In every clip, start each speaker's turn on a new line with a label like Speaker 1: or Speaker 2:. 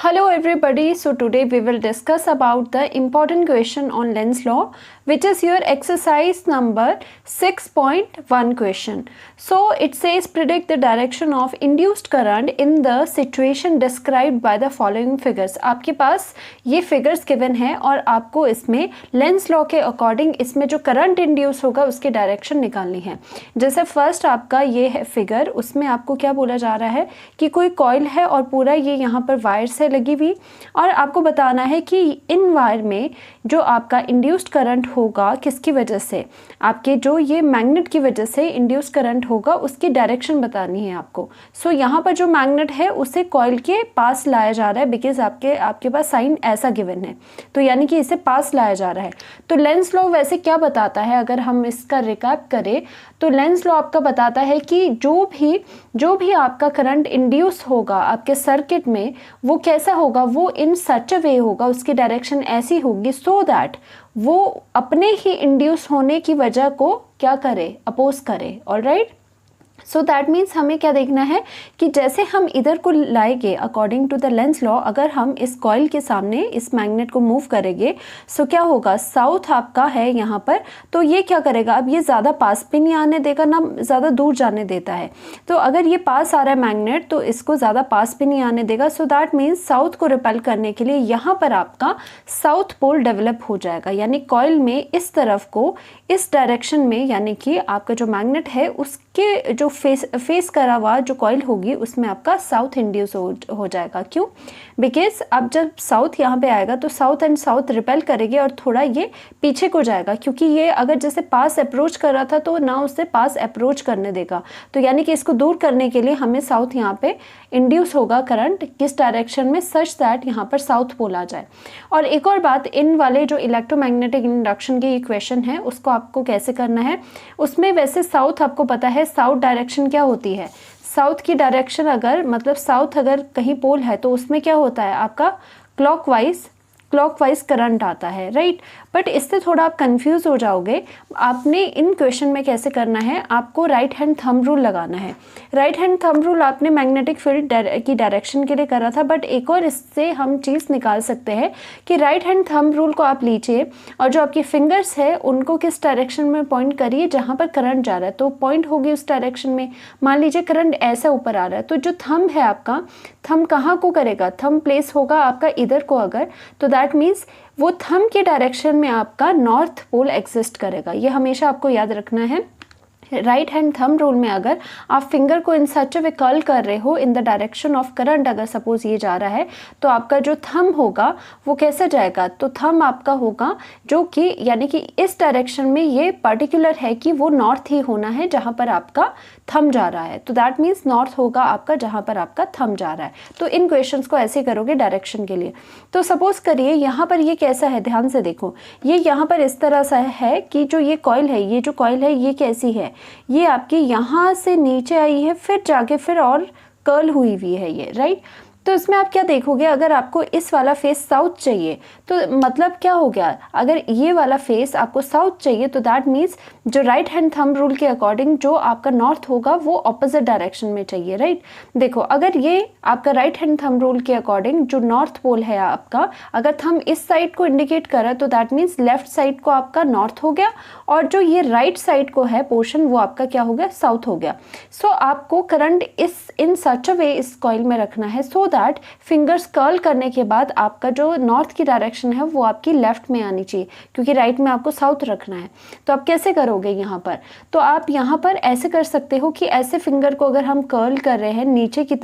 Speaker 1: Hello everybody, so today we will discuss about the important question on Lenz's law, which is your exercise number 6.1 question. So it says predict the direction of induced current in the situation described by the following figures. आपके पास ये figures given है और आपको इसमें Lenz's law के according इसमें जो current induce होगा उसकी direction निकालनी है। जैसे first आपका ये है figure, उसमें आपको क्या बोला जा रहा है कि कोई coil है और पूरा ये यहाँ पर वायर से लगी हुई और आपको बताना है कि इन वायर में जो आपका इंड्यूस्ड करंट होगा किसकी वजह से, आपके जो ये मैग्नेट की वजह से इंड्यूस्ड करंट होगा उसकी डायरेक्शन बतानी है आपको। सो यहाँ पर जो मैग्नेट है उसे कॉइल के पास लाया जा रहा है बिकॉज आपके पास साइन ऐसा गिवन है, तो यानी कि इसे पास लाया जा रहा है। तो लेंस लॉ वैसे क्या बताता है, अगर हम इसका रिकैप करें तो लेंस लॉ आपका बताता है कि जो भी आपका करंट इंड्यूस होगा आपके सर्किट में वो कैसा होगा, वो इन सच अ वे होगा, उसकी डायरेक्शन ऐसी होगी सो दैट वो अपने ही इंड्यूस होने की वजह को क्या करे, अपोज करे। ऑलराइट, सो दैट मीन्स हमें क्या देखना है कि जैसे हम इधर को लाएंगे according to the Lenz law, अगर हम इस कॉइल के सामने इस मैग्नेट को मूव करेंगे सो क्या होगा, साउथ आपका है यहाँ पर, तो ये क्या करेगा, अब ये ज़्यादा पास भी नहीं आने देगा ना ज़्यादा दूर जाने देता है। तो अगर ये पास आ रहा है मैग्नेट तो इसको ज़्यादा पास भी नहीं आने देगा। सो दैट मीन्स साउथ को रिपेल करने के लिए यहाँ पर आपका साउथ पोल डेवलप हो जाएगा, यानी कॉइल में इस तरफ को इस डायरेक्शन में, यानी कि आपका जो मैग्नेट है उसके जो फेस करा हुआ जो कॉइल होगी उसमें आपका साउथ इंड्यूस हो जाएगा। क्यों? बिकॉज अब जब साउथ यहाँ पे आएगा तो साउथ एंड साउथ रिपेल करेंगे और थोड़ा ये पीछे को जाएगा, क्योंकि ये अगर जैसे पास अप्रोच कर रहा था तो ना उससे पास अप्रोच करने देगा, तो यानी कि इसको दूर करने के लिए हमें साउथ यहाँ पे इंड्यूस होगा करंट किस डायरेक्शन में, सच दैट यहाँ पर साउथ पोल आ जाए। और एक और बात, इन वाले जो इलेक्ट्रोमैग्नेटिक इंडक्शन की इक्वेशन है उसको आपको कैसे करना है, उसमें वैसे साउथ आपको पता है साउथ डायरेक्शन क्या होती है, साउथ की डायरेक्शन अगर मतलब साउथ अगर कहीं पोल है तो उसमें क्या होता है आपका क्लॉकवाइज करंट आता है, राइट। बट इससे थोड़ा आप कंफ्यूज हो जाओगे। आपने इन क्वेश्चन में कैसे करना है, आपको राइट हैंड थंब रूल लगाना है। राइट हैंड थंब रूल आपने मैग्नेटिक फील्ड की डायरेक्शन के लिए करा था, बट एक और इससे हम चीज़ निकाल सकते हैं कि राइट हैंड थंब रूल को आप लीजिए और जो आपकी फिंगर्स है उनको किस डायरेक्शन में पॉइंट करिए जहाँ पर करंट जा रहा है, तो पॉइंट होगी उस डायरेक्शन में। मान लीजिए करंट ऐसा ऊपर आ रहा है तो जो थंब है आपका, थंब कहाँ को करेगा, थंब प्लेस होगा आपका इधर को अगर, तो दैट मीन्स वो थंब के डायरेक्शन में आपका नॉर्थ पोल एग्जिस्ट करेगा। ये हमेशा आपको याद रखना है। राइट हैंड थंब रूल में अगर आप फिंगर को इन सच वे कर्ल कर रहे हो in the direction of current, अगर सपोज ये जा रहा है तो आपका जो थंब होगा वो कैसे जाएगा, तो थंब आपका होगा जो कि यानी कि इस डायरेक्शन में ये पर्टिकुलर है कि वो नॉर्थ ही होना है जहाँ पर आपका थंब जा रहा है, तो दैट मीन्स नॉर्थ होगा आपका जहाँ पर आपका थंब जा रहा है। तो इन क्वेश्चंस को ऐसे करोगे डायरेक्शन के लिए। तो सपोज करिए यहाँ पर ये कैसा है, ध्यान से देखो, ये यहाँ पर इस तरह सा है कि जो ये कॉइल है, ये जो कॉइल है ये कैसी है, ये आपकी यहाँ से नीचे आई है फिर जाके फिर और कर्ल हुई हुई है ये, राइट। तो इसमें आप क्या देखोगे, अगर आपको इस वाला फेस साउथ चाहिए तो मतलब क्या हो गया, अगर ये वाला फेस आपको साउथ चाहिए तो दैट मीन्स जो राइट हैंड थंब रूल के अकॉर्डिंग जो आपका नॉर्थ होगा वो ऑपोजिट डायरेक्शन में चाहिए, राइट। देखो अगर ये आपका राइट हैंड थंब रूल के अकॉर्डिंग जो नॉर्थ पोल है आपका, अगर थंब इस साइड को इंडिकेट करा तो दैट मीन्स लेफ्ट साइड को आपका नॉर्थ हो गया और जो ये राइट साइड को है पोर्शन वो आपका क्या हो गया, साउथ हो गया। सो आपको करंट इन सच अ वे इस कॉइल में रखना है सो दैट फिंगर्स कर्ल करने के बाद आपका जो नॉर्थ की डायरेक्शन है वो आपकी लेफ्ट में आनी चाहिए, क्योंकि राइट में आपको साउथ रखना है। तो आप कैसे करोगे यहाँ पर, तो आप यहाँ पर ऐसे कर सकते हो कि ऐसे फिंगर को अगर हम कर्ल कर रहे हैं नीचे की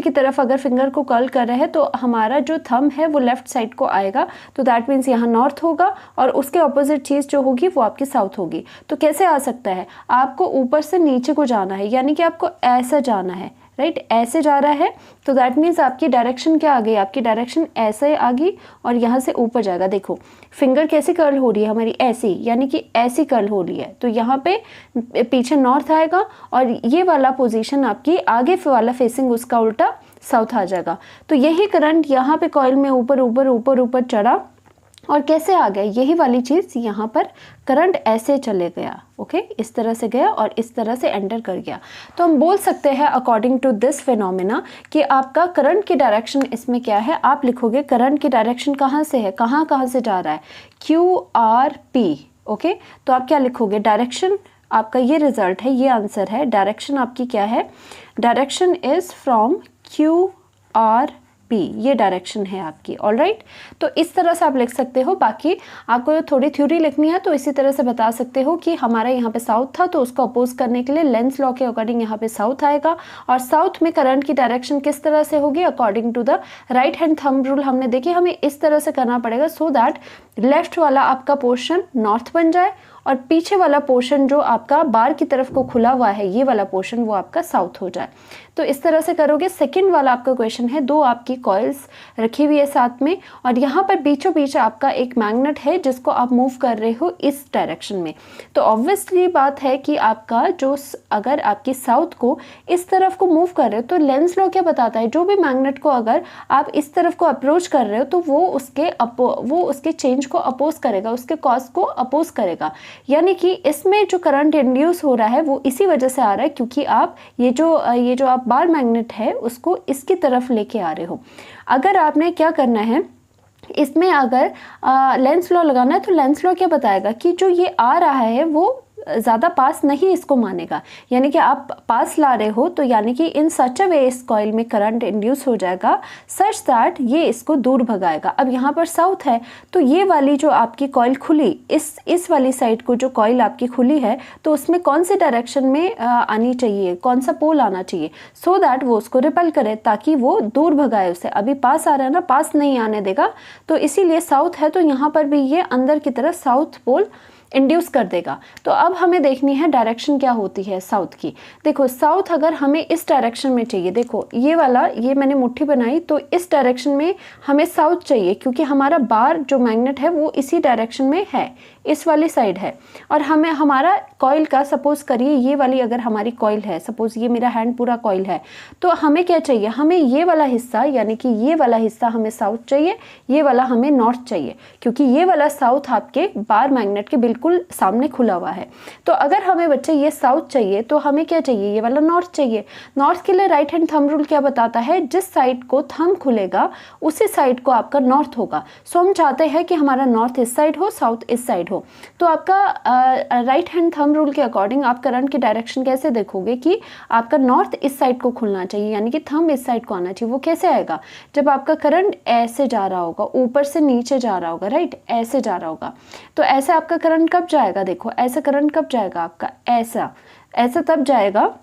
Speaker 1: तरफ अगर फिंगर को कर्ल कर रहे हैं तो हमारा जो थंब है वो लेफ्ट साइड को आएगा, तो दैट मीन्स यहाँ नॉर्थ होगा और उसके ऑपोजिट चीज़ जो होगी वो आपकी साउथ होगी। तो कैसे आ सकता है, आपको ऊपर से नीचे को जाना है, यानी कि आपको ऐसा जाना है, राइट, ऐसे जा रहा है, तो दैट मीन्स आपकी डायरेक्शन क्या आ गई, आपकी डायरेक्शन ऐसे आ गई और यहाँ से ऊपर जाएगा। देखो फिंगर कैसे कर्ल हो रही है हमारी, ऐसी, यानी कि ऐसी कर्ल हो रही है, तो यहाँ पे पीछे नॉर्थ आएगा और ये वाला पोजीशन आपकी आगे वाला फेसिंग उसका उल्टा साउथ आ जाएगा। तो यही करंट यहाँ पे कॉइल में ऊपर ऊपर ऊपर ऊपर चढ़ा और कैसे आ गया, यही वाली चीज़ यहाँ पर करंट ऐसे चले गया, ओके, इस तरह से गया और इस तरह से एंटर कर गया। तो हम बोल सकते हैं अकॉर्डिंग टू दिस फिनोमेना कि आपका करंट की डायरेक्शन इसमें क्या है, आप लिखोगे करंट की डायरेक्शन कहाँ से है, कहाँ से जा रहा है, QRP, ओके। तो आप क्या लिखोगे, डायरेक्शन आपका ये रिजल्ट है, ये आंसर है, डायरेक्शन आपकी क्या है, डायरेक्शन इज फ्रॉम QRP, ये डायरेक्शन है आपकी, ऑलराइट। तो इस तरह से आप लिख सकते हो। बाकी आपको थोड़ी थ्योरी लिखनी है तो इसी तरह से बता सकते हो कि हमारा यहाँ पे साउथ था तो उसको अपोज करने के लिए लेंस लॉ के अकॉर्डिंग यहाँ पे साउथ आएगा, और साउथ में करंट की डायरेक्शन किस तरह से होगी, according to the right hand thumb rule हमने देखी, हमें इस तरह से करना पड़ेगा सो दैट लेफ्ट वाला आपका पोर्शन नॉर्थ बन जाए और पीछे वाला पोर्शन जो आपका बार की तरफ को खुला हुआ है, ये वाला पोर्शन वो आपका साउथ हो जाए। तो इस तरह से करोगे। सेकंड वाला आपका क्वेश्चन है, दो आपकी कॉइल्स रखी हुई है साथ में और यहाँ पर बीचों बीच आपका एक मैग्नेट है जिसको आप मूव कर रहे हो इस डायरेक्शन में। तो ऑब्वियसली बात है कि आपका जो अगर आपकी साउथ को इस तरफ को मूव कर रहे हो तो लेंस लॉ क्या बताता है, जो भी मैग्नेट को अगर आप इस तरफ को अप्रोच कर रहे हो तो वो उसके चेंज को अपोज करेगा, उसके कॉज को अपोज करेगा। यानी कि इसमें जो करंट इंड्यूस हो रहा है वो इसी वजह से आ रहा है क्योंकि आप ये जो आप बार मैग्नेट है उसको इसकी तरफ लेके आ रहे हो। अगर आपने क्या करना है, इसमें अगर लेंस लॉ लगाना है तो लेंस लॉ क्या बताएगा कि जो ये आ रहा है वो ज़्यादा पास नहीं इसको मानेगा, यानी कि आप पास ला रहे हो तो यानी कि इन सच अ वे इस कॉइल में करंट इंड्यूस हो जाएगा सच दैट ये इसको दूर भगाएगा। अब यहाँ पर साउथ है तो ये वाली जो आपकी कॉइल खुली, इस वाली साइड को जो कॉइल आपकी खुली है तो उसमें कौन से डायरेक्शन में आनी चाहिए, कौन सा पोल आना चाहिए, सो दैट वो उसको रिपेल करे ताकि वो दूर भगाए उसे। अभी पास आ रहा है ना, पास नहीं आने देगा, तो इसीलिए साउथ है तो यहाँ पर भी ये अंदर की तरफ साउथ पोल इंड्यूस कर देगा। तो अब हमें देखनी है डायरेक्शन क्या होती है साउथ की। देखो साउथ अगर हमें इस डायरेक्शन में चाहिए, देखो ये वाला, ये मैंने मुट्ठी बनाई तो इस डायरेक्शन में हमें साउथ चाहिए क्योंकि हमारा बार जो मैग्नेट है वो इसी डायरेक्शन में है, इस वाली साइड है। और हमें हमारा कॉइल का सपोज करिए ये वाली अगर हमारी कॉइल है, सपोज ये मेरा हैंड पूरा कॉइल है, तो हमें क्या चाहिए, हमें ये वाला हिस्सा यानी कि ये वाला हिस्सा हमें साउथ चाहिए, ये वाला हमें नॉर्थ चाहिए क्योंकि ये वाला साउथ आपके बार मैग्नेट के बिल्कुल सामने खुला हुआ है। तो अगर हमें बच्चे ये साउथ चाहिए तो हमें क्या चाहिए, ये वाला नॉर्थ चाहिए। नॉर्थ के लिए राइट हैंड थंब रूल क्या बताता है, जिस साइड को थंब खुलेगा उसी साइड को आपका नॉर्थ होगा। सो हम चाहते हैं कि हमारा नॉर्थ इस साइड हो, साउथ इस साइड हो। तो आपका राइट हैंड थंब रूल के अकॉर्डिंग आप करंट की डायरेक्शन कैसे देखोगे कि आपका नॉर्थ इस साइड को खुलना चाहिए यानी कि थंब इस साइड को आना चाहिए। वो कैसे आएगा, जब आपका करंट ऐसे जा रहा होगा, ऊपर से नीचे जा रहा होगा, राइट, ऐसे जा रहा होगा। तो ऐसे आपका करंट कब जाएगा, देखो ऐसा करंट कब जाएगा आपका, ऐसा तब जाएगा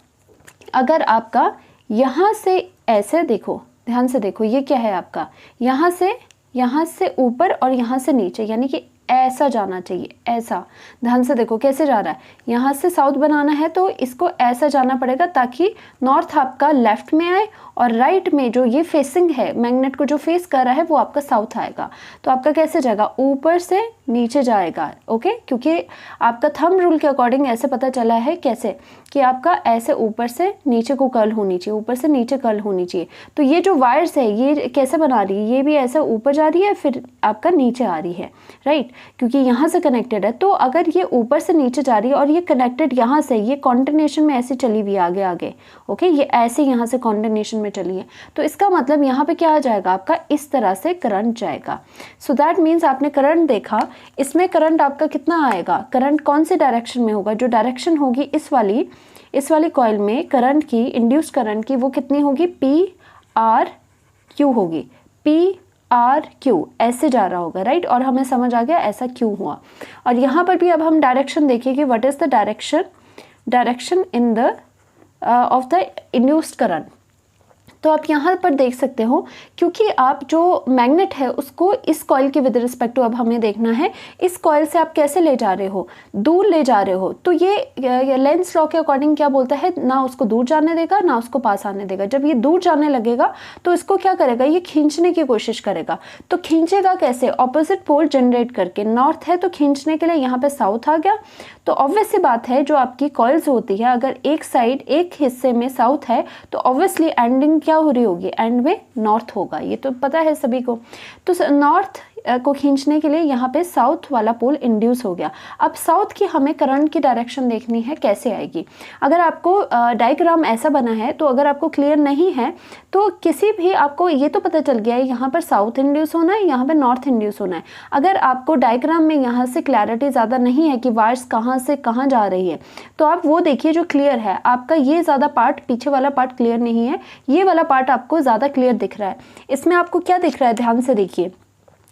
Speaker 1: अगर आपका यहाँ से ऐसे, देखो ध्यान से देखो, ये क्या है आपका, यहाँ से ऊपर और यहाँ से नीचे, यानी कि ऐसा जाना चाहिए, ऐसा। ध्यान से देखो कैसे जा रहा है, यहाँ से साउथ बनाना है तो इसको ऐसा जाना पड़ेगा ताकि नॉर्थ आपका लेफ्ट में आए और राइट में जो ये फेसिंग है, मैग्नेट को जो फेस कर रहा है वो आपका साउथ आएगा। तो आपका कैसे जाएगा, ऊपर से नीचे जाएगा, ओके। क्योंकि आपका थंब रूल के अकॉर्डिंग ऐसे पता चला है कैसे कि आपका ऐसे ऊपर से नीचे को कर्ल होनी चाहिए, ऊपर से नीचे कर्ल होनी चाहिए। तो ये जो वायर्स है ये कैसे बना रही है, ये भी ऐसे ऊपर जा रही है फिर आपका नीचे आ रही है, राइट, क्योंकि यहाँ से कनेक्टेड है। तो अगर ये ऊपर से नीचे जा रही है और ये कनेक्टेड यहाँ से, ये कॉन्टिनेशन में ऐसे चली हुई आगे, ओके, ये ऐसे यहाँ से कॉन्टिनेशन में चली है, तो इसका मतलब यहाँ पे क्या आ जाएगा आपका, इस तरह से करंट जाएगा। सो दैट मीन्स आपने करंट देखा, इसमें करंट आपका कितना आएगा, करंट कौन से डायरेक्शन में होगा, जो डायरेक्शन होगी इस वाली कॉइल में करंट की, इंड्यूस करंट की, वो कितनी होगी, PR होगी, PR ऐसे जा रहा होगा, राइट। और हमें समझ आ गया ऐसा क्यों हुआ। और यहाँ पर भी अब हम डायरेक्शन देखिए कि what is the direction in the of the induced current. तो आप यहाँ पर देख सकते हो क्योंकि आप जो मैग्नेट है उसको इस कॉइल के विद रिस्पेक्ट टू अब हमें देखना है, इस कॉइल से आप कैसे ले जा रहे हो, दूर ले जा रहे हो। तो ये लेंस लॉ के अकॉर्डिंग क्या बोलता है, ना उसको दूर जाने देगा ना उसको पास आने देगा। जब ये दूर जाने लगेगा तो इसको क्या करेगा, ये खींचने की कोशिश करेगा। तो खींचेगा कैसे, ऑपोजिट पोल जनरेट करके। नॉर्थ है तो खींचने के लिए यहाँ पे साउथ आ गया। तो ऑब्वियस सी बात है जो आपकी कॉइल्स होती है, अगर एक साइड एक हिस्से में साउथ है तो ऑब्वियसली एंडिंग क्या हो रही होगी, एंड में नॉर्थ होगा, ये तो पता है सभी को। तो नॉर्थ को खींचने के लिए यहाँ पे साउथ वाला पोल इंड्यूस हो गया। अब साउथ की हमें करंट की डायरेक्शन देखनी है कैसे आएगी। अगर आपको डायग्राम ऐसा बना है तो अगर आपको क्लियर नहीं है तो किसी भी आपको ये तो पता चल गया है यहाँ पर साउथ इंड्यूस होना है, यहाँ पर नॉर्थ इंड्यूस होना है। अगर आपको डायग्राम में यहाँ से क्लैरिटी ज़्यादा नहीं है कि वायर्स कहाँ से कहाँ जा रही है तो आप वो देखिए जो क्लियर है। आपका ये ज़्यादा पार्ट, पीछे वाला पार्ट क्लियर नहीं है, ये वाला पार्ट आपको ज़्यादा क्लियर दिख रहा है। इसमें आपको क्या दिख रहा है, ध्यान से देखिए।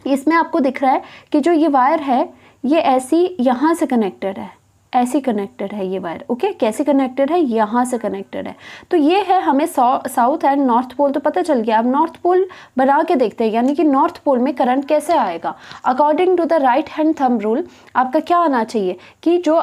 Speaker 1: इसमें आपको दिख रहा है कि जो ये वायर है ये ऐसी यहाँ से कनेक्टेड है, ऐसी कनेक्टेड है ये वायर। ओके, कैसे कनेक्टेड है, यहाँ से कनेक्टेड है। तो ये है हमें साउथ एंड नॉर्थ पोल तो पता चल गया। अब नॉर्थ पोल बना के देखते हैं, यानी कि नॉर्थ पोल में करंट कैसे आएगा। According to the right hand thumb rule आपका क्या आना चाहिए कि जो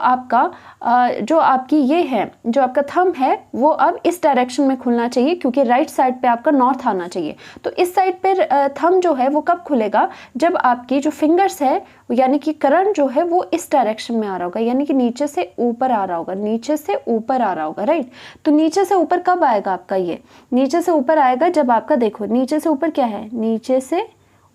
Speaker 1: आपकी ये है, जो आपका थंब है वो अब इस डायरेक्शन में खुलना चाहिए, क्योंकि राइट साइड पे आपका नॉर्थ आना चाहिए। तो इस साइड पे थंब जो है वो कब खुलेगा, जब आपकी जो फिंगर्स है यानी कि करंट जो है वो इस डायरेक्शन में आ रहा होगा, यानी कि नीचे से ऊपर आ रहा होगा, नीचे से ऊपर आ रहा होगा, राइट। तो नीचे से ऊपर कब आएगा आपका, ये नीचे से ऊपर आएगा जब आपका, देखो नीचे से ऊपर क्या है, नीचे से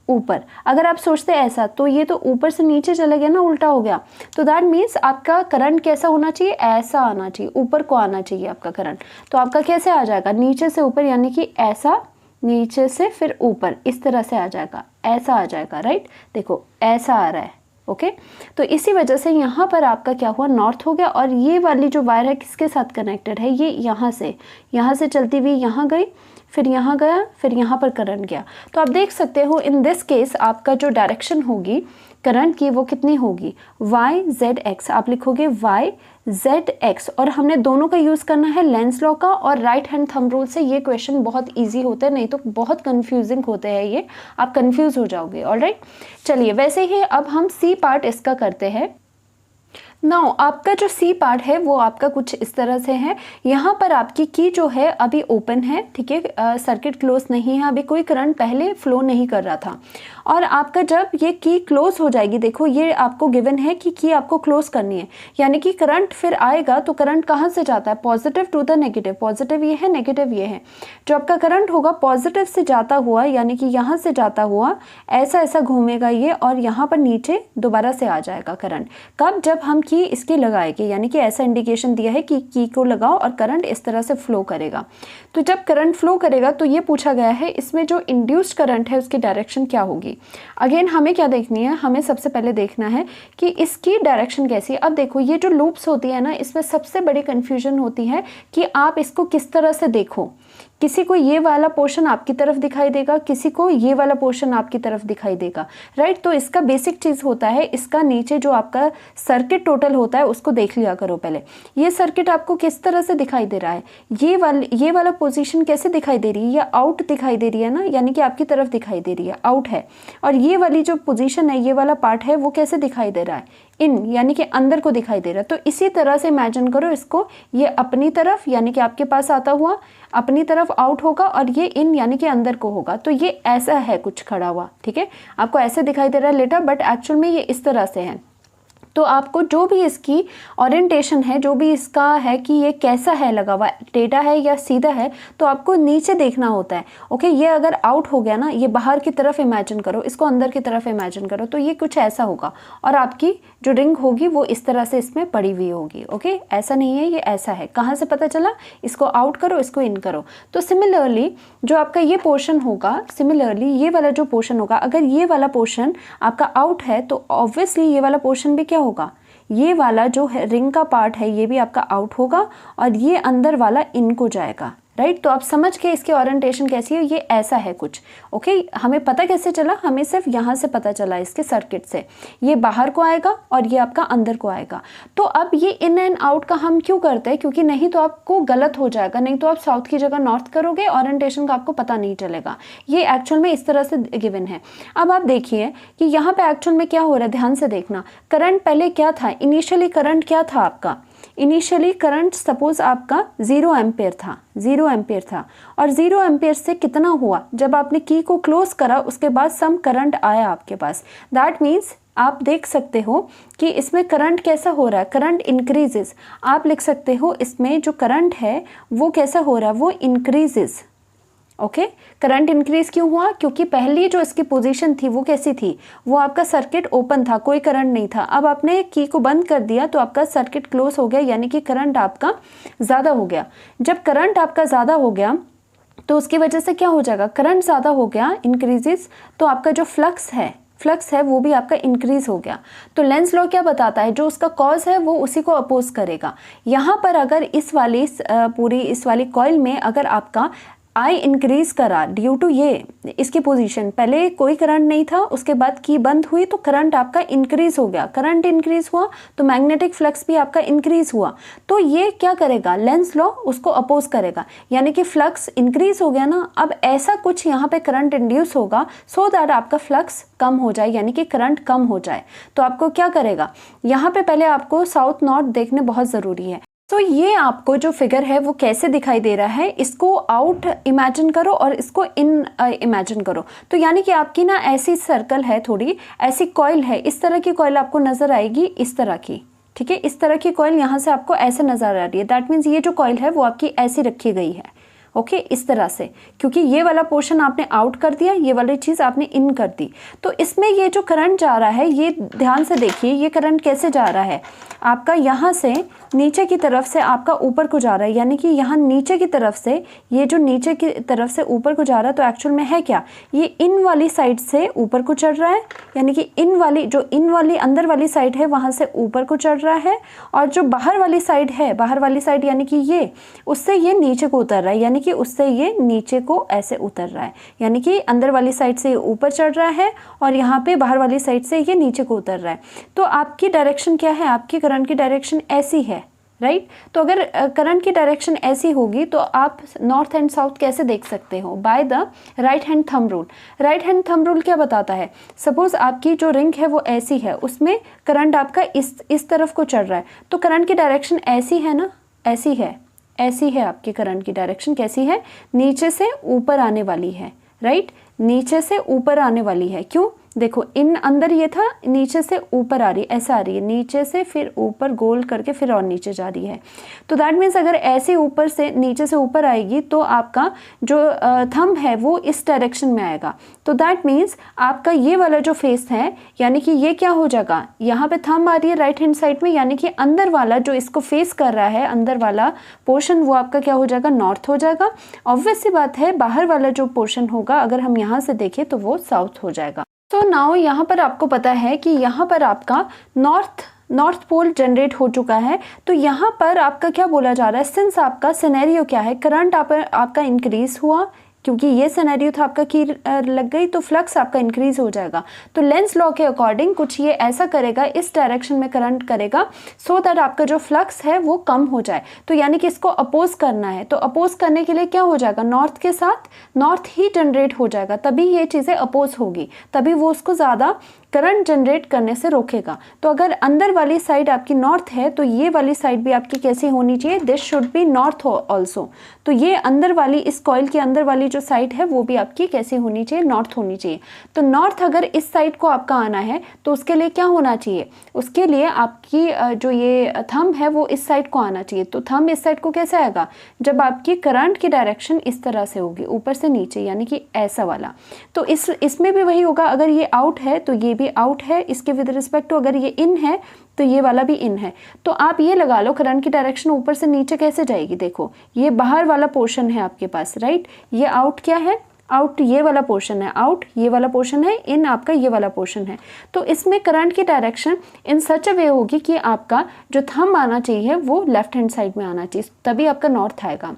Speaker 1: ऊपर। अगर आप सोचते हैं ऐसा तो ये तो ऊपर से नीचे चला गया ना, उल्टा हो गया। तो दैट मीन्स आपका करंट कैसा होना चाहिए, ऐसा आना चाहिए, ऊपर को आना चाहिए आपका करंट। तो आपका कैसे आ जाएगा, नीचे से ऊपर, यानी कि ऐसा, नीचे से फिर ऊपर, इस तरह से आ जाएगा, ऐसा आ जाएगा, राइट। देखो ऐसा आ रहा है। ओके, तो इसी वजह से यहाँ पर आपका क्या हुआ, नॉर्थ हो गया। और ये वाली जो वायर है किसके साथ कनेक्टेड है, ये यहाँ से चलती हुई यहाँ गई, फिर यहाँ गया, फिर यहाँ पर करंट गया। तो आप देख सकते हो इन दिस केस आपका जो डायरेक्शन होगी करंट की वो कितनी होगी, YZX। आप लिखोगे YZX, और हमने दोनों का यूज़ करना है, लेंस लॉ का और राइट हैंड थंब रूल से। ये क्वेश्चन बहुत इजी होते हैं, नहीं तो बहुत कंफ्यूजिंग होते हैं ये, आप कंफ्यूज हो जाओगे। ऑलराइट, चलिए वैसे ही अब हम सी पार्ट इसका करते हैं। नाउ आपका जो सी पार्ट है वो आपका कुछ इस तरह से है। यहाँ पर आपकी की जो है अभी ओपन है, ठीक है, सर्किट क्लोज नहीं है, अभी कोई करंट पहले फ्लो नहीं कर रहा था। और आपका जब ये की क्लोज हो जाएगी, देखो ये आपको गिवन है कि की आपको क्लोज करनी है, यानी कि करंट फिर आएगा तो करंट कहाँ से जाता है, positive to the negative. Positive ये है, नेगेटिव ये है। जो आपका करंट होगा पॉजिटिव से जाता हुआ, यानी कि यहाँ से जाता हुआ ऐसा ऐसा घूमेगा ये, और यहाँ पर नीचे दोबारा से आ जाएगा करंट। कब, जब हम की इसकी लगाएंगे, यानी कि ऐसा इंडिकेशन दिया है कि की को लगाओ और करंट इस तरह से फ्लो करेगा। तो जब करंट फ्लो करेगा तो ये पूछा गया है इसमें जो इंड्यूस्ड करंट है उसकी डायरेक्शन क्या होगी। अगेन हमें क्या देखनी है, हमें सबसे पहले देखना है कि इसकी डायरेक्शन कैसी है। अब देखो ये जो लूप्स होती है ना, इसमें सबसे बड़ी कंफ्यूजन होती है कि आप इसको किस तरह से देखो। किसी को ये वाला पोर्शन आपकी तरफ दिखाई देगा, किसी को ये वाला पोर्शन आपकी तरफ दिखाई देगा, राइट। तो इसका बेसिक चीज़ होता है, इसका नीचे जो आपका सर्किट टोटल होता है उसको देख लिया करो पहले। ये सर्किट आपको किस तरह से दिखाई दे रहा है, ये वाला पोजीशन कैसे दिखाई दे रही है, ये आउट दिखाई दे रही है ना, यानी कि आपकी तरफ दिखाई दे रही है, आउट है। और ये वाली जो पोजीशन है, ये वाला पार्ट है, वो कैसे दिखाई दे रहा है, इन, यानी कि अंदर को दिखाई दे रहा है। तो इसी तरह से इमेजिन करो इसको, ये अपनी तरफ यानी कि आपके पास आता हुआ अपनी तरफ आउट होगा, और ये इन यानी कि अंदर को होगा। तो ये ऐसा है कुछ खड़ा हुआ, ठीक है, आपको ऐसे दिखाई दे रहा है लेटर, बट एक्चुअल में ये इस तरह से है। तो आपको जो भी इसकी ओरिएंटेशन है, जो भी इसका है कि ये कैसा है लगा हुआ, टेढ़ा है या सीधा है, तो आपको नीचे देखना होता है। ओके, ये अगर आउट हो गया ना, ये बाहर की तरफ इमेजिन करो, इसको अंदर की तरफ इमेजिन करो, तो ये कुछ ऐसा होगा, और आपकी जो रिंग होगी वो इस तरह से इसमें पड़ी हुई होगी। ओके, ऐसा नहीं है, ये ऐसा है। कहाँ से पता चला, इसको आउट करो, इसको इन करो। तो सिमिलरली जो आपका ये पोर्शन होगा, सिमिलरली ये वाला जो पोर्शन होगा, अगर ये वाला पोर्शन आपका आउट है तो ऑब्वियसली ये वाला पोर्शन भी क्या होगा, ये वाला जो है रिंग का पार्ट है, ये भी आपका आउट होगा, और ये अंदर वाला इन को जाएगा, राइट। तो आप समझ के इसकी ओरिएंटेशन कैसी है, ये ऐसा है कुछ। ओके, हमें पता कैसे चला, हमें सिर्फ यहाँ से पता चला इसके सर्किट से, ये बाहर को आएगा और ये आपका अंदर को आएगा। तो अब ये इन एंड आउट का हम क्यों करते हैं, क्योंकि नहीं तो आपको गलत हो जाएगा, नहीं तो आप साउथ की जगह नॉर्थ करोगे, ओरिएंटेशन का आपको पता नहीं चलेगा। ये एक्चुअल में इस तरह से गिवन है। अब आप देखिए कि यहाँ पे एक्चुअल में क्या हो रहा है, ध्यान से देखना। करंट पहले क्या था, इनिशियली करंट क्या था आपका, इनिशियली करंट सपोज आपका 0 एम्पेयर था, 0 एम्पेयर था, और 0 एम्पेयर से कितना हुआ, जब आपने की को क्लोज करा उसके बाद सम करंट आया आपके पास। दैट मीन्स आप देख सकते हो कि इसमें करंट कैसा हो रहा है, करंट इंक्रीजेस। आप लिख सकते हो इसमें जो करंट है वो कैसा हो रहा है, वो इंक्रीजेस, ओके, करंट इंक्रीज क्यों हुआ? क्योंकि पहली जो इसकी पोजीशन थी वो कैसी थी, वो आपका सर्किट ओपन था, कोई करंट नहीं था। अब आपने की को बंद कर दिया तो आपका सर्किट क्लोज हो गया, यानी कि करंट आपका ज़्यादा हो गया। जब करंट आपका ज़्यादा हो गया तो उसकी वजह से क्या हो जाएगा, करंट ज़्यादा हो गया, इंक्रीजेस, तो आपका जो फ्लक्स है वो भी आपका इंक्रीज हो गया। तो लेंस लॉ क्या बताता है, जो उसका कॉज है वो उसी को अपोज करेगा। यहाँ पर अगर इस वाली कॉइल में अगर आपका आई इंक्रीज करा ड्यू टू ये इसकी पोजीशन, पहले कोई करंट नहीं था, उसके बाद की बंद हुई तो करंट आपका इंक्रीज हो गया। करंट इंक्रीज हुआ तो मैग्नेटिक फ्लक्स भी आपका इंक्रीज हुआ। तो ये क्या करेगा, लेंस लॉ उसको अपोज करेगा, यानी कि फ्लक्स इंक्रीज हो गया ना। अब ऐसा कुछ यहाँ पे करंट इंड्यूस होगा सो दैट आपका फ्लक्स कम हो जाए, यानी कि करंट कम हो जाए। तो आपको क्या करेगा, यहाँ पे पहले आपको साउथ नॉर्थ देखने बहुत ज़रूरी है। तो ये आपको जो फिगर है वो कैसे दिखाई दे रहा है, इसको आउट इमेजिन करो और इसको इन इमेजिन करो। तो यानी कि आपकी ना ऐसी सर्कल है, थोड़ी ऐसी कॉइल है, इस तरह की कॉइल आपको नज़र आएगी, इस तरह की, ठीक है, इस तरह की कॉइल यहाँ से आपको ऐसे नज़र आ रही है। दैट मीन्स ये जो कॉइल है वो आपकी ऐसी रखी गई है, ओके, इस तरह से, क्योंकि ये वाला पोर्शन आपने आउट कर दिया, ये वाली चीज़ आपने इन कर दी। तो इसमें ये जो करंट जा रहा है, ये ध्यान से देखिए, ये करंट कैसे जा रहा है, आपका यहाँ से नीचे की तरफ से आपका ऊपर को जा रहा है, यानी कि यहाँ नीचे की तरफ से, ये जो नीचे की तरफ से ऊपर को जा रहा है, तो एक्चुअल में है क्या, ये इन वाली साइड से ऊपर को चढ़ रहा है, यानी कि इन वाली अंदर वाली साइड है वहाँ से ऊपर को चढ़ रहा है, और जो बाहर वाली साइड है, बाहर वाली साइड यानी कि ये, उससे ये नीचे को उतर रहा है, यानी कि उससे ये नीचे को ऐसे उतर रहा है, यानी कि अंदर वाली साइड से ये ऊपर चढ़ रहा है और यहाँ पे बाहर वाली साइड से ये नीचे को उतर रहा है। तो आपकी डायरेक्शन क्या है, आपकी करंट की डायरेक्शन ऐसी है, राइट। तो अगर करंट की डायरेक्शन ऐसी होगी तो आप नॉर्थ एंड साउथ कैसे देख सकते हो, by the right hand thumb rule. Right hand thumb rule क्या बताता है, सपोज आपकी जो रिंग है वो ऐसी है, उसमें करंट आपका इस तरफ को चढ़ रहा है, तो करंट की डायरेक्शन ऐसी है ना, ऐसी है आपकी करंट की डायरेक्शन, कैसी है, नीचे से ऊपर आने वाली है, राइट, नीचे से ऊपर आने वाली है। क्यों, देखो इन अंदर ये था, नीचे से ऊपर आ रही है, ऐसा आ रही है, नीचे से फिर ऊपर गोल करके फिर और नीचे जा रही है। तो दैट मीन्स अगर ऐसे ऊपर से नीचे से ऊपर आएगी तो आपका जो थंब है वो इस डायरेक्शन में आएगा। तो दैट मीन्स आपका ये वाला जो फेस है, यानी कि ये क्या हो जाएगा, यहाँ पे थंब आ रही है राइट हैंड साइड में, यानी कि अंदर वाला जो इसको फेस कर रहा है, अंदर वाला पोर्शन, वो आपका क्या हो जाएगा, नॉर्थ हो जाएगा। ऑब्वियस सी बात है, बाहर वाला जो पोर्शन होगा अगर हम यहाँ से देखें तो वो साउथ हो जाएगा। तो नाउ यहाँ पर आपको पता है कि यहाँ पर आपका नॉर्थ पोल जनरेट हो चुका है। तो यहाँ पर आपका क्या बोला जा रहा है, सिंस आपका सिनेरियो क्या है, करंट आपका इंक्रीज हुआ, क्योंकि ये सिनेरियो था आपका की लग गई तो फ्लक्स आपका इंक्रीज हो जाएगा। तो लेंस लॉ के अकॉर्डिंग कुछ ये ऐसा करेगा, इस डायरेक्शन में करंट करेगा सो दैट आपका जो फ्लक्स है वो कम हो जाए। तो यानी कि इसको अपोज करना है, तो अपोज करने के लिए क्या हो जाएगा, नॉर्थ के साथ नॉर्थ ही जनरेट हो जाएगा, तभी ये चीज़ें अपोज होगी, तभी वो उसको ज़्यादा करंट जनरेट करने से रोकेगा। तो अगर अंदर वाली साइड आपकी नॉर्थ है तो ये वाली साइड भी आपकी कैसी होनी चाहिए, this should be north also. तो ये अंदर वाली, इस कॉइल के अंदर वाली जो साइड है वो भी आपकी कैसी होनी चाहिए, नॉर्थ होनी चाहिए। तो नॉर्थ अगर इस साइड को आपका आना है तो उसके लिए क्या होना चाहिए, उसके लिए आपकी जो ये थंब है वो इस साइड को आना चाहिए। तो थंब इस साइड को कैसे आएगा, जब आपकी करंट की डायरेक्शन इस तरह से होगी, ऊपर से नीचे, यानी कि ऐसा वाला। तो इसमें भी वही होगा, अगर ये आउट है तो ये भी आउट है इसके विद रिस्पेक्ट टू, अगर ये इन है तो ये वाला भी इन है। तो आप ये लगा लो करंट की डायरेक्शन ऊपर से नीचे कैसे जाएगी, देखो ये बाहर वाला पोर्शन है आपके पास, राइट, ये आउट क्या है, आउट ये वाला पोर्शन है, आउट ये वाला पोर्शन है, इन आपका ये वाला पोर्शन है। तो इसमें करंट की डायरेक्शन इन सच अ वे होगी कि आपका जो थंब आना चाहिए वो लेफ्ट हैंड साइड में आना चाहिए, तभी आपका नॉर्थ आएगा।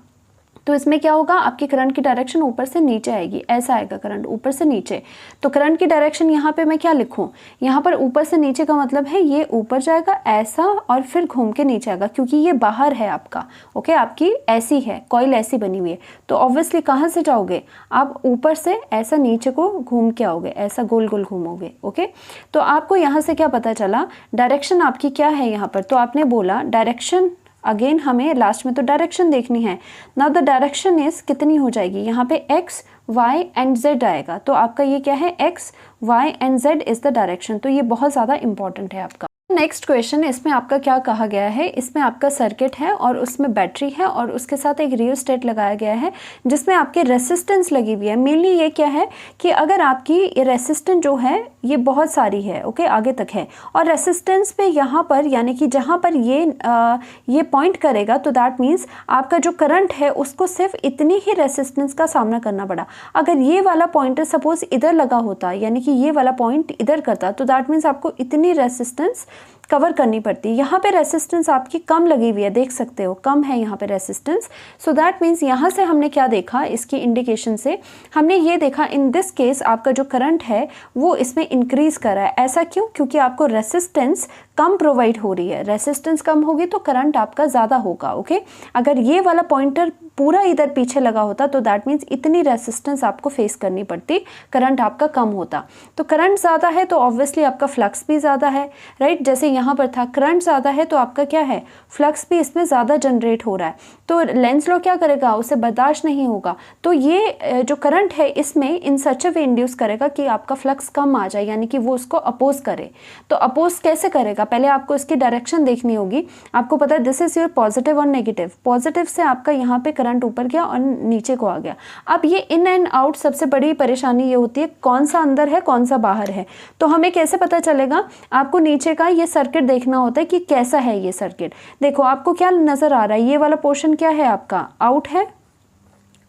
Speaker 1: तो इसमें क्या होगा, आपकी करंट की डायरेक्शन ऊपर से नीचे आएगी, ऐसा आएगा करंट ऊपर से नीचे। तो करंट की डायरेक्शन यहाँ पे मैं क्या लिखूँ, यहाँ पर ऊपर से नीचे का मतलब है ये ऊपर जाएगा ऐसा और फिर घूम के नीचे आएगा, क्योंकि ये बाहर है आपका, ओके, आपकी ऐसी है कॉइल, ऐसी बनी हुई है। तो ऑब्वियसली कहाँ से जाओगे, आप ऊपर से ऐसा नीचे को घूम के आओगे, ऐसा गोल गोल घूमोगे, ओके। तो आपको यहाँ से क्या पता चला, डायरेक्शन आपकी क्या है यहाँ पर, तो आपने बोला डायरेक्शन, अगेन हमें लास्ट में तो डायरेक्शन देखनी है। नाउ द डायरेक्शन इज कितनी हो जाएगी, यहाँ पे x, y एंड z आएगा। तो आपका ये क्या है, x, y and z is the direction. तो ये बहुत ज़्यादा इंपॉर्टेंट है आपका। नेक्स्ट क्वेश्चन, इसमें आपका क्या कहा गया है, इसमें आपका सर्किट है और उसमें बैटरी है और उसके साथ एक रियोस्टेट लगाया गया है जिसमें आपके रेसिस्टेंस लगी हुई है। मेनली ये क्या है कि अगर आपकी रेसिस्टेंस जो है ये बहुत सारी है, ओके, आगे तक है, और रेसिस्टेंस पे यहाँ पर यानी कि जहाँ पर ये पॉइंट करेगा तो दैट मीन्स आपका जो करंट है उसको सिर्फ इतनी ही रेसिस्टेंस का सामना करना पड़ा। अगर ये वाला पॉइंटर सपोज इधर लगा होता यानी कि ये वाला पॉइंट इधर करता तो दैट मीन्स आपको इतनी रेसिस्टेंस कवर करनी पड़ती है। यहाँ पे रेसिस्टेंस आपकी कम लगी हुई है, देख सकते हो कम है यहाँ पे रेसिस्टेंस। सो दैट मीन्स यहाँ से हमने क्या देखा, इसकी इंडिकेशन से हमने ये देखा इन दिस केस आपका जो करंट है वो इसमें इंक्रीज कर रहा है। ऐसा क्यों? क्योंकि आपको रेसिस्टेंस कम प्रोवाइड हो रही है। रेसिस्टेंस कम होगी तो करंट आपका ज़्यादा होगा, ओके। अगर ये वाला पॉइंटर पूरा इधर पीछे लगा होता तो दैट मीन्स इतनी रेसिस्टेंस आपको फेस करनी पड़ती, करंट आपका कम होता। तो करंट ज़्यादा है तो ऑब्वियसली आपका फ्लक्स भी ज़्यादा है, राइट। जैसे यहाँ पर था करंट ज़्यादा है तो आपका क्या है, फ्लक्स भी इसमें ज़्यादा जनरेट हो रहा है। तो लेंज लॉ क्या करेगा, उसे बर्दाश्त नहीं होगा। तो ये जो करंट है इसमें इन सच अ वे इंड्यूस करेगा कि आपका फ्लक्स कम आ जाए, यानी कि वो उसको अपोज करे। तो अपोज कैसे करेगा, पहले आपको इसकी डायरेक्शन देखनी होगी। आपको पता है दिस इज योर पॉजिटिव और नेगेटिव। पॉजिटिव से आपका यहाँ पे करंट ऊपर गया और नीचे को आ गया। अब ये इन एंड आउट, सबसे बड़ी परेशानी ये होती है कौन सा अंदर है कौन सा बाहर है। तो हमें कैसे पता चलेगा, आपको नीचे का ये सर्किट देखना होता है कि कैसा है ये सर्किट। देखो आपको क्या नजर आ रहा है, ये वाला पोर्शन क्या है आपका, आउट है,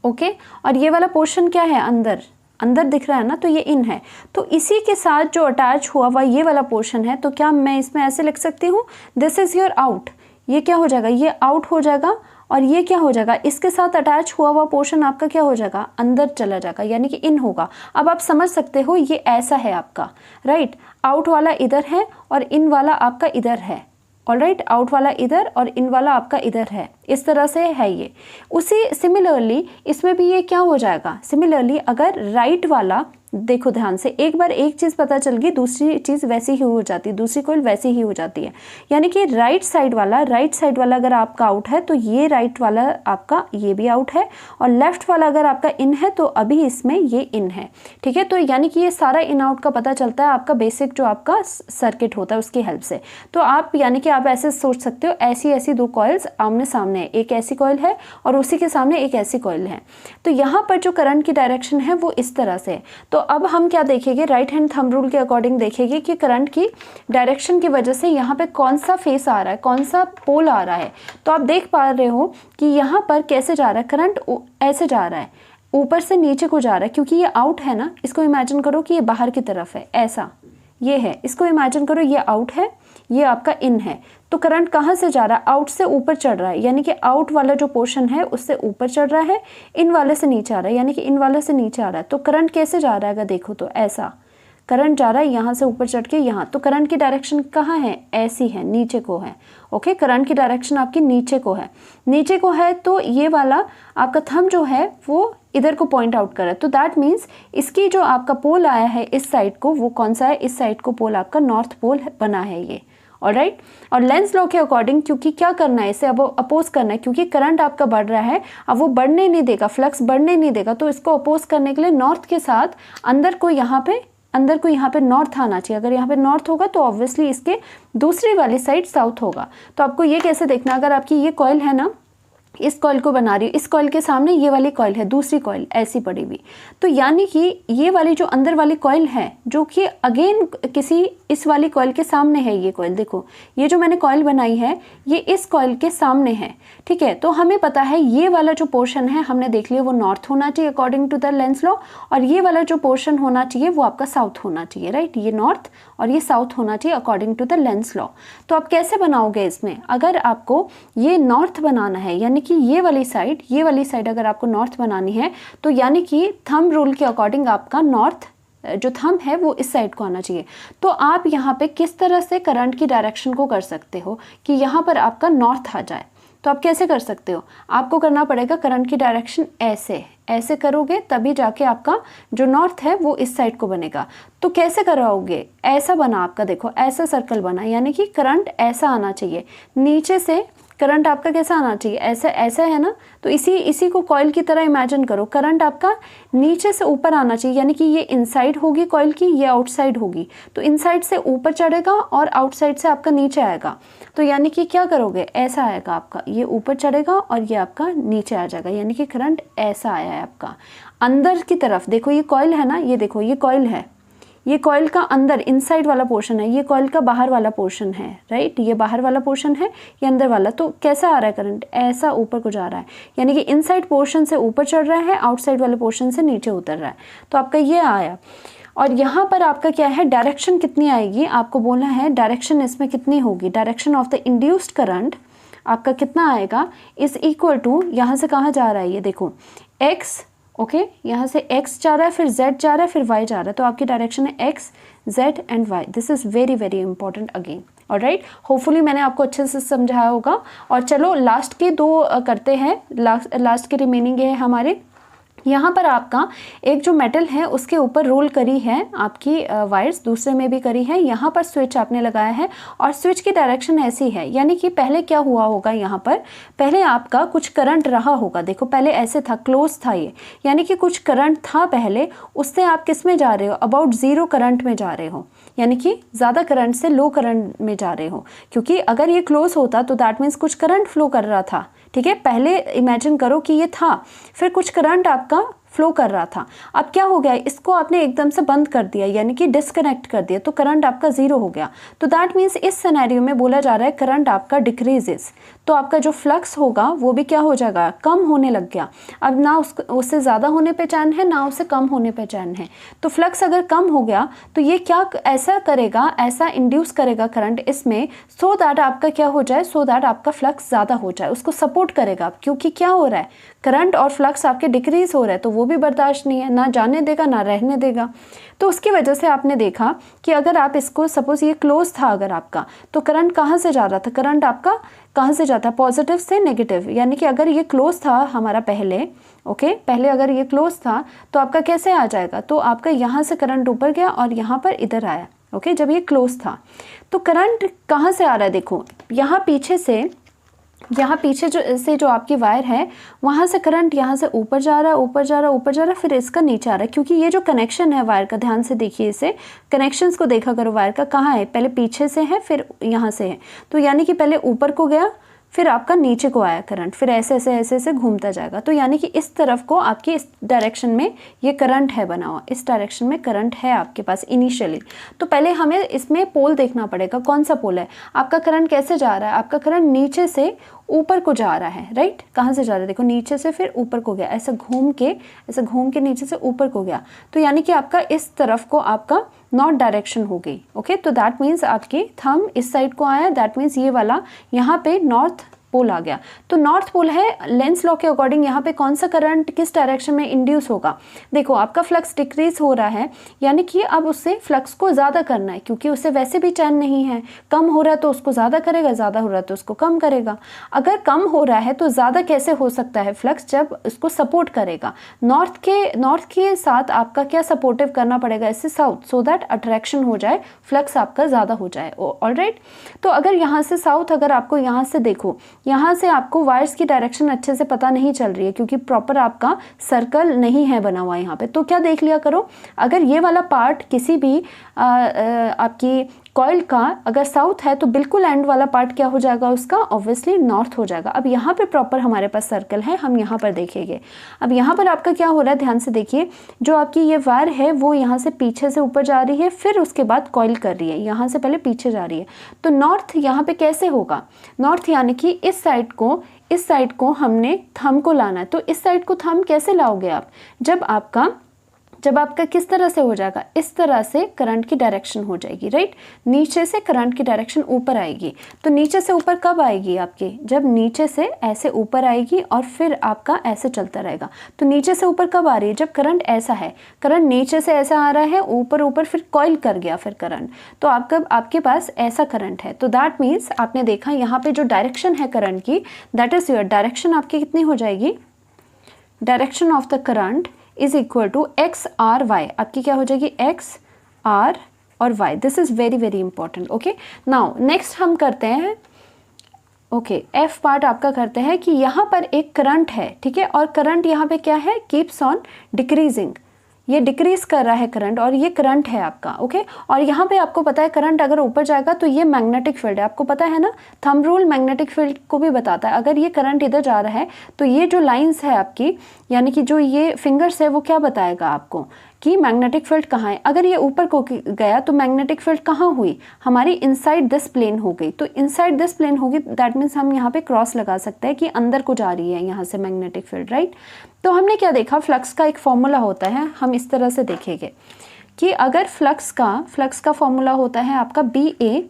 Speaker 1: ओके, और ये वाला पोर्शन क्या है, अंदर, अंदर दिख रहा है ना, तो ये इन है। तो इसी के साथ जो अटैच हुआ हुआ ये वाला पोर्शन है, तो क्या मैं इसमें ऐसे लिख सकती हूँ, दिस इज योर आउट। ये क्या हो जाएगा, ये आउट हो जाएगा, और ये क्या हो जाएगा, इसके साथ अटैच हुआ हुआ पोर्शन आपका क्या हो जाएगा, अंदर चला जाएगा, यानी कि इन होगा। अब आप समझ सकते हो ये ऐसा है आपका, राइट। आउट वाला इधर है और इन वाला आपका इधर है, ऑलराइट। आउट वाला इधर और इन वाला आपका इधर है, इस तरह से है ये। उसी सिमिलरली इसमें भी ये क्या हो जाएगा, सिमिलरली अगर राइट वाला, देखो ध्यान से, एक बार एक चीज़ पता चल गई दूसरी चीज़ वैसी ही हो जाती है, दूसरी कोइल वैसी ही हो जाती है। यानी कि राइट साइड वाला अगर आपका आउट है तो ये राइट वाला आपका ये भी आउट है, और लेफ्ट वाला अगर आपका इन है तो अभी इसमें ये इन है, ठीक है। तो यानी कि ये सारा इन आउट का पता चलता है आपका बेसिक जो आपका सर्किट होता है उसकी हेल्प से। तो आप यानी कि आप ऐसे सोच सकते हो, ऐसी ऐसी दो कॉइल्स आमने सामने है, एक ऐसी कॉइल है और उसी के सामने एक ऐसी कॉइल है। तो यहाँ पर जो करंट की डायरेक्शन है वो इस तरह से है। तो अब हम क्या देखेंगे, राइट हैंड थंब रूल के अकॉर्डिंग देखेंगे कि करंट की डायरेक्शन की वजह से यहाँ पे कौन सा फेस आ रहा है, कौन सा पोल आ रहा है। तो आप देख पा रहे हो कि यहाँ पर कैसे जा रहा है करंट, ऐसे जा रहा है, ऊपर से नीचे को जा रहा है, क्योंकि ये आउट है ना। इसको इमेजिन करो कि ये बाहर की तरफ है, ऐसा ये है, इसको इमेजिन करो ये आउट है, ये आपका इन है। तो करंट कहाँ से जा रहा है, आउट से ऊपर चढ़ रहा है, यानी कि आउट वाला जो पोर्शन है उससे ऊपर चढ़ रहा है, इन वाले से नीचे आ रहा है, यानी कि इन वाले से नीचे आ रहा है। तो करंट कैसे जा रहा है, अगर देखो तो ऐसा करंट जा रहा है, यहाँ से ऊपर चढ़ के यहाँ। तो करंट की डायरेक्शन कहाँ है, ऐसी है, नीचे को है, ओके। करंट की डायरेक्शन आपकी नीचे को है, नीचे को है। तो ये वाला आपका थंब जो है वो इधर को पॉइंट आउट कर रहा है। तो दैट मीन्स इसकी जो आपका पोल आया है इस साइड को, वो कौन सा है, इस साइड को पोल आपका नॉर्थ पोल बना है ये, ऑलराइट। और लेंज लॉ के अकॉर्डिंग, क्योंकि क्या करना है, इसे अब अपोज करना है, क्योंकि करंट आपका बढ़ रहा है, अब वो बढ़ने नहीं देगा, फ्लक्स बढ़ने नहीं देगा। तो इसको अपोज करने के लिए नॉर्थ के साथ अंदर को यहाँ पे नॉर्थ आना चाहिए। अगर यहाँ पे नॉर्थ होगा तो ऑब्वियसली इसके दूसरी वाली साइड साउथ होगा। तो आपको ये कैसे देखना, अगर आपकी ये कॉइल है ना, इस कॉइल को बना रही हूँ, इस कॉइल के सामने ये वाली कॉइल है, दूसरी कॉइल ऐसी पड़ी हुई। तो यानी कि ये वाली जो अंदर वाली कॉइल है जो कि अगेन किसी इस वाली कॉइल के सामने है, ये कॉइल देखो, ये जो मैंने कॉइल बनाई है ये इस कॉइल के सामने है, ठीक है। तो हमें पता है ये वाला जो पोर्शन है हमने देख लिया वो नॉर्थ होना चाहिए according to the Lenz law, और ये वाला जो पोर्शन होना चाहिए वो आपका साउथ होना चाहिए, राइट। ये नॉर्थ और ये साउथ होना चाहिए according to the Lenz law. तो आप कैसे बनाओगे इसमें, अगर आपको ये नॉर्थ बनाना है, यानी कि ये वाली साइड अगर आपको नॉर्थ बनानी है, तो यानी कि थंब रूल के अकॉर्डिंग आपका नॉर्थ जो थंब है वो इस साइड को आना चाहिए। तो आप यहाँ पे किस तरह से करंट की डायरेक्शन को कर सकते हो कि यहाँ पर आपका नॉर्थ आ जाए। तो आप कैसे कर सकते हो, आपको करना पड़ेगा करंट की डायरेक्शन ऐसे करोगे तभी जाके आपका जो नॉर्थ है वो इस साइड को बनेगा। तो कैसे कराओगे, ऐसा बना आपका, देखो ऐसा सर्कल बना, यानी कि करंट ऐसा आना चाहिए, नीचे से करंट आपका कैसा आना चाहिए, ऐसा ऐसा है ना, तो इसी को कॉइल की तरह इमेजिन करो। करंट आपका नीचे से ऊपर आना चाहिए, यानी कि ये इनसाइड होगी कॉइल की, ये आउटसाइड होगी, तो इनसाइड से ऊपर चढ़ेगा और आउटसाइड से आपका नीचे आएगा। तो यानी कि क्या करोगे, ऐसा आएगा आपका, ये ऊपर चढ़ेगा और ये आपका नीचे आ जाएगा, यानी कि करंट ऐसा आया है आपका अंदर की तरफ। देखो ये कॉइल है ना, ये देखो ये कॉइल है, ये कॉइल का अंदर इनसाइड वाला पोर्शन है, ये कॉइल का बाहर वाला पोर्शन है, राइट, ये बाहर वाला पोर्शन है, ये अंदर वाला। तो कैसा आ रहा है करंट, ऐसा ऊपर को जा रहा है, यानी कि इनसाइड पोर्शन से ऊपर चढ़ रहा है, आउटसाइड वाले पोर्शन से नीचे उतर रहा है। तो आपका ये आया। और यहाँ पर आपका क्या है, डायरेक्शन कितनी आएगी, आपको बोलना है डायरेक्शन इसमें कितनी होगी। Direction of the induced current आपका कितना आएगा, इज इक्वल टू, यहाँ से कहाँ जा रहा है ये देखो, x, ओके, यहाँ से x जा रहा है, फिर z जा रहा है, फिर y जा रहा है, तो आपकी डायरेक्शन है x, z and y। This is very very important again. Alright, hopefully मैंने आपको अच्छे से समझाया होगा। और चलो लास्ट के दो करते हैं, लास्ट के रिमेनिंग है हमारे। यहाँ पर आपका एक जो मेटल है उसके ऊपर रोल करी है आपकी वायर्स, दूसरे में भी करी है, यहाँ पर स्विच आपने लगाया है और स्विच की डायरेक्शन ऐसी है, यानी कि पहले क्या हुआ होगा, यहाँ पर पहले आपका कुछ करंट रहा होगा। देखो पहले ऐसे था, क्लोज था ये, यानी कि कुछ करंट था पहले, उससे आप किस में जा रहे हो, अबाउट ज़ीरो करंट में जा रहे हो, यानी कि ज़्यादा करंट से लो करंट में जा रहे हो। क्योंकि अगर ये क्लोज होता तो दैट मीन्स कुछ करंट फ्लो कर रहा था, ठीक है। पहले इमेजिन करो कि ये था, फिर कुछ करंट आपका फ्लो कर रहा था, अब क्या हो गया, इसको आपने एकदम से बंद कर दिया, यानी कि डिस्कनेक्ट कर दिया, तो करंट आपका ज़ीरो हो गया। तो दैट मीन्स इस सिनेरियो में बोला जा रहा है करंट आपका डिक्रीजेस, तो आपका जो फ्लक्स होगा वो भी क्या हो जाएगा, कम होने लग गया। अब ना उससे ज़्यादा होने पे चैन है, ना उससे कम होने पे चैन है। तो फ्लक्स अगर कम हो गया तो ये क्या ऐसा करेगा, ऐसा इंड्यूस करेगा करंट इसमें, सो दैट आपका क्या हो जाए, सो दैट आपका फ्लक्स ज़्यादा हो जाए, उसको सपोर्ट करेगा। क्योंकि क्या हो रहा है, करंट और फ्लक्स आपके डिक्रीज हो रहा है, तो वो भी बर्दाश्त नहीं है, ना जाने देगा ना रहने देगा। तो उसकी वजह से आपने देखा कि अगर आप इसको, सपोज ये क्लोज था अगर आपका, तो करंट कहाँ से जा रहा था, करंट आपका कहाँ से जाता है, पॉजिटिव से नेगेटिव। यानी कि अगर ये क्लोज था हमारा पहले, ओके, पहले अगर ये क्लोज था तो आपका कैसे आ जाएगा, तो आपका यहाँ से करंट ऊपर गया और यहाँ पर इधर आया, ओके, जब ये क्लोज था। तो करंट कहाँ से आ रहा है, देखो यहाँ पीछे से, यहाँ पीछे जो आपकी वायर है वहाँ से करंट यहाँ से ऊपर जा रहा है, ऊपर जा रहा है, ऊपर जा रहा है, फिर इसका नीचे आ रहा है। क्योंकि ये जो कनेक्शन है वायर का, ध्यान से देखिए इसे, कनेक्शंस को देखा करो वायर का, कहाँ है, पहले पीछे से है फिर यहाँ से है। तो यानी कि पहले ऊपर को गया, फिर आपका नीचे को आया करंट, फिर ऐसे ऐसे ऐसे ऐसे घूमता जाएगा। तो यानी कि इस तरफ को आपकी इस डायरेक्शन में ये करंट है बना हुआ, इस डायरेक्शन में करंट है आपके पास इनिशियली। तो पहले हमें इसमें पोल देखना पड़ेगा, कौन सा पोल है आपका, करंट कैसे जा रहा है, आपका करंट नीचे से ऊपर को जा रहा है, राइट। कहाँ से जा रहा है, देखो नीचे से फिर ऊपर को गया, ऐसा घूम के नीचे से ऊपर को गया। तो यानी कि आपका इस तरफ को आपका नॉर्थ डायरेक्शन हो गई, ओके। तो दैट मीन्स आपकी थंब इस साइड को आया, दैट मीन्स ये वाला यहाँ पे नॉर्थ पोल आ गया। तो नॉर्थ पोल है, लेंस लॉ के अकॉर्डिंग यहाँ पे कौन सा करंट किस डायरेक्शन में इंड्यूस होगा, देखो आपका फ्लक्स डिक्रीज हो रहा है, यानी कि अब उससे फ्लक्स को ज़्यादा करना है, क्योंकि उससे वैसे भी चैन नहीं है, कम हो रहा है तो उसको ज़्यादा करेगा, ज़्यादा हो रहा है तो उसको कम करेगा। अगर कम हो रहा है तो ज़्यादा कैसे हो सकता है फ्लक्स, जब उसको सपोर्ट करेगा, नॉर्थ के साथ आपका क्या सपोर्टिव करना पड़ेगा, इससे साउथ, सो दैट अट्रैक्शन हो जाए, फ्लक्स आपका ज़्यादा हो जाए। ऑलराइट, तो अगर यहाँ से साउथ, अगर आपको यहाँ से देखो, यहाँ से आपको वायर्स की डायरेक्शन अच्छे से पता नहीं चल रही है, क्योंकि प्रॉपर आपका सर्कल नहीं है बना हुआ यहाँ पे। तो क्या देख लिया करो, अगर ये वाला पार्ट किसी भी आपकी कॉइल का अगर साउथ है तो बिल्कुल एंड वाला पार्ट क्या हो जाएगा उसका, ऑब्वियसली नॉर्थ हो जाएगा। अब यहाँ पे प्रॉपर हमारे पास सर्कल है, हम यहाँ पर देखेंगे। अब यहाँ पर आपका क्या हो रहा है, ध्यान से देखिए, जो आपकी ये वायर है वो यहाँ से पीछे से ऊपर जा रही है, फिर उसके बाद कॉइल कर रही है, यहाँ से पहले पीछे जा रही है। तो नॉर्थ यहाँ पे कैसे होगा, नॉर्थ यानी कि इस साइड को हमने थंब को लाना है। तो इस साइड को थंब कैसे लाओगे आप, जब आपका किस तरह से हो जाएगा, इस तरह से करंट की डायरेक्शन हो जाएगी, राइट। नीचे से करंट की डायरेक्शन ऊपर आएगी। तो नीचे से ऊपर कब आएगी आपकी, जब नीचे से ऐसे ऊपर आएगी और फिर आपका ऐसे चलता रहेगा। तो नीचे से ऊपर कब आ रही है, जब करंट ऐसा है, करंट नीचे से ऐसा आ रहा है ऊपर, फिर कॉइल कर गया फिर करंट, तो आपके पास ऐसा करंट है। तो दैट मीन्स आपने देखा यहाँ पे जो डायरेक्शन है करंट की, दैट इज योर डायरेक्शन आपकी कितनी हो जाएगी, direction of the current is equal to X R Y, आपकी क्या हो जाएगी, एक्स आर और Y. This is very very important, okay. Now next हम करते हैं ओके, एफ पार्ट आपका करते हैं कि यहाँ पर एक करंट है, ठीक है, और करंट यहाँ पे क्या है, कीप्स ऑन डिक्रीजिंग, ये डिक्रीज कर रहा है करंट, और ये करंट है आपका। ओके, और यहाँ पे आपको पता है करंट अगर ऊपर जाएगा तो ये मैग्नेटिक फील्ड है, आपको पता है ना, थंब रूल मैग्नेटिक फील्ड को भी बताता है। अगर ये करंट इधर जा रहा है तो ये जो लाइंस है आपकी, यानी कि जो ये फिंगर्स है, वो क्या बताएगा आपको कि मैग्नेटिक फील्ड कहाँ है। अगर ये ऊपर को गया तो मैग्नेटिक फील्ड कहाँ हुई, हमारी इनसाइड दिस प्लेन हो गई। तो इनसाइड दिस प्लेन होगी, दैट मीन्स हम यहाँ पे क्रॉस लगा सकते हैं कि अंदर को जा रही है यहाँ से मैग्नेटिक फील्ड, राइट। तो हमने क्या देखा, फ्लक्स का एक फॉर्मूला होता है, हम इस तरह से देखेंगे कि अगर फ्लक्स का फॉर्मूला होता है आपका बी ए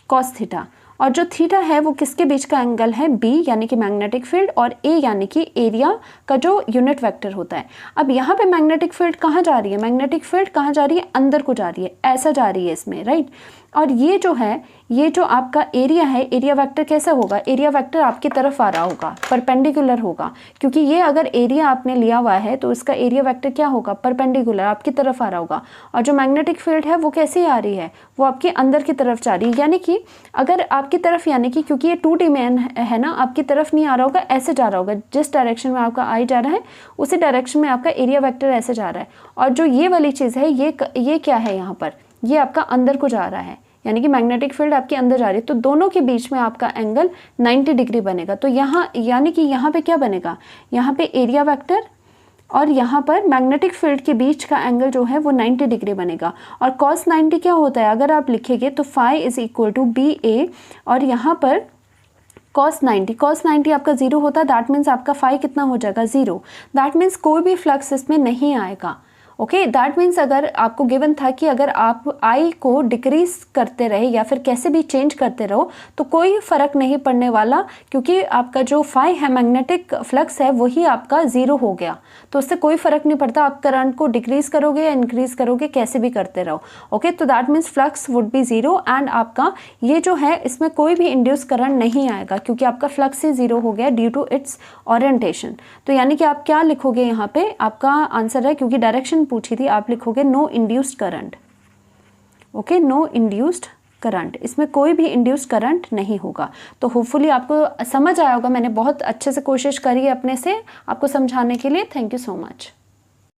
Speaker 1: कॉस थीटा, और जो थीटा है वो किसके बीच का एंगल है, बी यानी कि मैग्नेटिक फील्ड, और ए यानी कि एरिया का जो यूनिट वेक्टर होता है। अब यहाँ पे मैग्नेटिक फील्ड कहाँ जा रही है, मैग्नेटिक फील्ड कहाँ जा रही है, अंदर को जा रही है, ऐसा जा रही है इसमें, राइट। और ये जो है, ये जो आपका एरिया है, एरिया वेक्टर कैसा होगा, एरिया वेक्टर आपकी तरफ आ रहा होगा, परपेंडिकुलर होगा, क्योंकि ये अगर एरिया आपने लिया हुआ है तो इसका एरिया वेक्टर क्या होगा, परपेंडिकुलर, आपकी तरफ आ रहा होगा। और जो मैग्नेटिक फील्ड है वो कैसी आ रही है, वो आपके अंदर की तरफ जा रही है, यानी कि अगर आपकी तरफ, यानी कि क्योंकि ये 2D में है ना, आपकी तरफ नहीं आ रहा होगा, ऐसे जा रहा होगा, जिस डायरेक्शन में आपका आई जा रहा है उसी डायरेक्शन में आपका एरिया वेक्टर ऐसे जा रहा है। और जो ये वाली चीज़ है, ये क्या है यहाँ पर, ये आपका अंदर को जा रहा है, यानी कि मैग्नेटिक फील्ड आपके अंदर जा रही है, तो दोनों के बीच में आपका एंगल 90 डिग्री बनेगा। तो यहाँ यानी कि यहाँ पे क्या बनेगा, यहाँ पे एरिया वेक्टर और यहाँ पर मैग्नेटिक फील्ड के बीच का एंगल जो है वो 90 डिग्री बनेगा। और cos 90 क्या होता है, अगर आप लिखेंगे तो phi is equal to B A, और यहाँ पर cos 90 आपका 0 होता है, दैट मीन्स आपका फाई कितना हो जाएगा, 0। दैट मीन्स कोई भी फ्लक्स इसमें नहीं आएगा। ओके, दैट मीन्स अगर आपको गिवन था कि अगर आप आई को डिक्रीज करते रहे या फिर कैसे भी चेंज करते रहो तो कोई फ़र्क नहीं पड़ने वाला, क्योंकि आपका जो फाई है, मैग्नेटिक फ्लक्स है, वही आपका 0 हो गया, तो उससे कोई फ़र्क नहीं पड़ता आप करंट को डिक्रीज करोगे या इंक्रीज करोगे, कैसे भी करते रहो। ओके, तो that means flux would be 0, and आपका ये जो है इसमें कोई भी इंड्यूस करंट नहीं आएगा, क्योंकि आपका फ्लक्स ही 0 हो गया ड्यू टू इट्स ओरिएंटेशन। तो यानी कि आप क्या लिखोगे यहाँ पे, आपका आंसर है, क्योंकि डायरेक्शन पूछी थी, आप लिखोगे no induced current. Okay, no induced current, इसमें कोई भी इंड्यूस्ड करंट नहीं होगा। तो होपफुली आपको समझ आया होगा, मैंने बहुत अच्छे से कोशिश करी है अपने से आपको समझाने के लिए। Thank you so much.